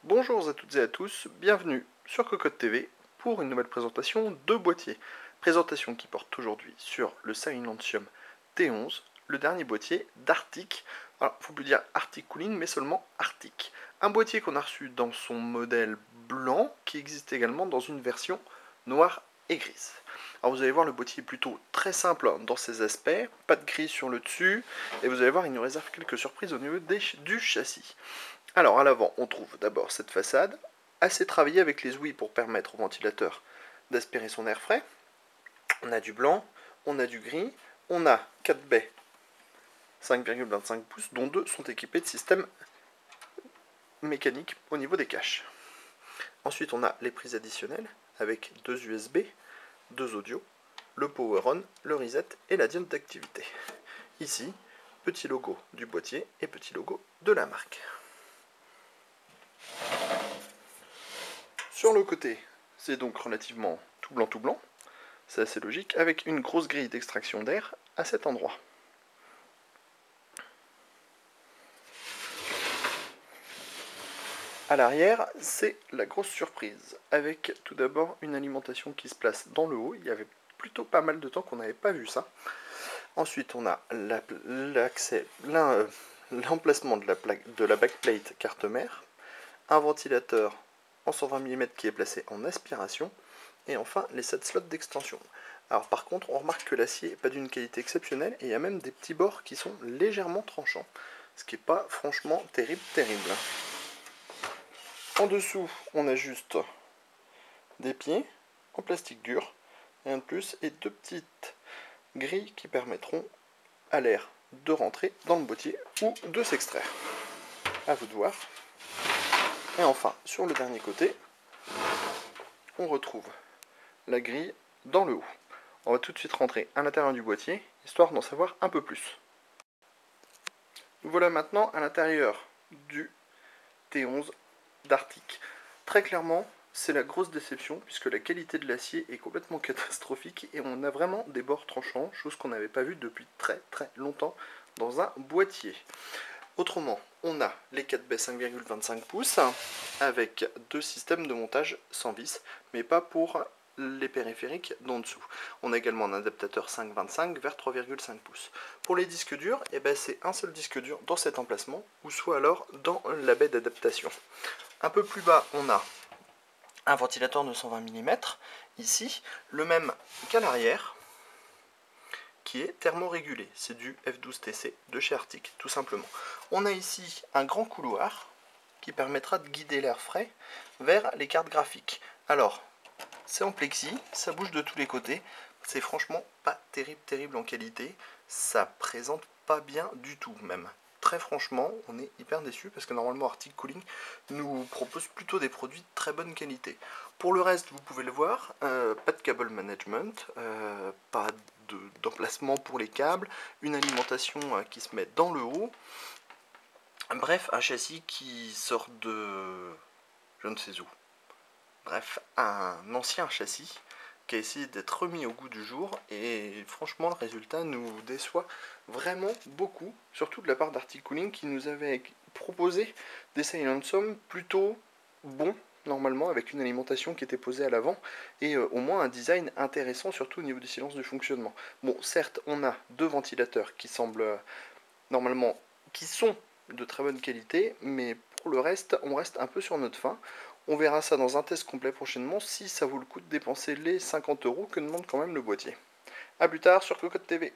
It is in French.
Bonjour à toutes et à tous, bienvenue sur Cocotte TV pour une nouvelle présentation de boîtier. Présentation qui porte aujourd'hui sur le Silentium T11, le dernier boîtier d'Arctic. Alors, il ne faut plus dire Arctic Cooling, mais seulement Arctic. Un boîtier qu'on a reçu dans son modèle blanc, qui existe également dans une version noire et grise. Alors vous allez voir, le boîtier est plutôt très simple dans ses aspects, pas de gris sur le dessus, et vous allez voir, il nous réserve quelques surprises au niveau du châssis. Alors à l'avant, on trouve d'abord cette façade, assez travaillée avec les ouïes pour permettre au ventilateur d'aspirer son air frais. On a du blanc, on a du gris, on a 4 baies 5,25 pouces, dont 2 sont équipées de systèmes mécaniques au niveau des caches. Ensuite, on a les prises additionnelles avec 2 USB, 2 audio, le power on, le reset et la diode d'activité. Ici, petit logo du boîtier et petit logo de la marque. Sur le côté, c'est donc relativement tout blanc, c'est assez logique, avec une grosse grille d'extraction d'air à cet endroit. À l'arrière, c'est la grosse surprise, avec tout d'abord une alimentation qui se place dans le haut. Il y avait plutôt pas mal de temps qu'on n'avait pas vu ça. Ensuite, on a l'emplacement de la backplate carte mère, un ventilateur en 120 mm qui est placé en aspiration, et enfin les 7 slots d'extension. Alors par contre, on remarque que l'acier n'est pas d'une qualité exceptionnelle, et il y a même des petits bords qui sont légèrement tranchants, ce qui n'est pas franchement terrible. En dessous, on a juste des pieds en plastique dur, rien de plus, et 2 petites grilles qui permettront à l'air de rentrer dans le boîtier ou de s'extraire. À vous de voir. Et enfin, sur le dernier côté, on retrouve la grille dans le haut. On va tout de suite rentrer à l'intérieur du boîtier, histoire d'en savoir un peu plus. Nous voilà maintenant à l'intérieur du T11 d'Arctic. Très clairement, c'est la grosse déception, puisque la qualité de l'acier est complètement catastrophique, et on a vraiment des bords tranchants, chose qu'on n'avait pas vue depuis très longtemps dans un boîtier. Autrement, on a les 4 baies 5,25 pouces avec 2 systèmes de montage sans vis, mais pas pour les périphériques d'en dessous. On a également un adaptateur 5,25 vers 3,5 pouces. Pour les disques durs, c'est un seul disque dur dans cet emplacement, ou soit alors dans la baie d'adaptation. Un peu plus bas, on a un ventilateur de 120 mm, ici, le même qu'à l'arrière, qui est thermorégulé. C'est du F12TC de chez Arctic, tout simplement. On a ici un grand couloir qui permettra de guider l'air frais vers les cartes graphiques. Alors, c'est en plexi, ça bouge de tous les côtés, c'est franchement pas terrible en qualité, ça présente pas bien du tout même. Très franchement, on est hyper déçu parce que normalement Arctic Cooling nous propose plutôt des produits de très bonne qualité. Pour le reste, vous pouvez le voir, pas de cable management, pas d'emplacement pour les câbles, une alimentation qui se met dans le haut. Bref, un châssis qui sort de je ne sais où. Bref, un ancien châssis qui a essayé d'être remis au goût du jour, et franchement le résultat nous déçoit vraiment beaucoup, surtout de la part d'Arctic Cooling qui nous avait proposé des Silentium plutôt bons normalement, avec une alimentation qui était posée à l'avant et au moins un design intéressant, surtout au niveau du silence du fonctionnement. Bon, certes, on a 2 ventilateurs qui semblent normalement, qui sont de très bonne qualité, mais pour le reste, on reste un peu sur notre faim. On verra ça dans un test complet prochainement, si ça vaut le coup de dépenser les 50 € que demande quand même le boîtier. A plus tard sur Cocotte TV.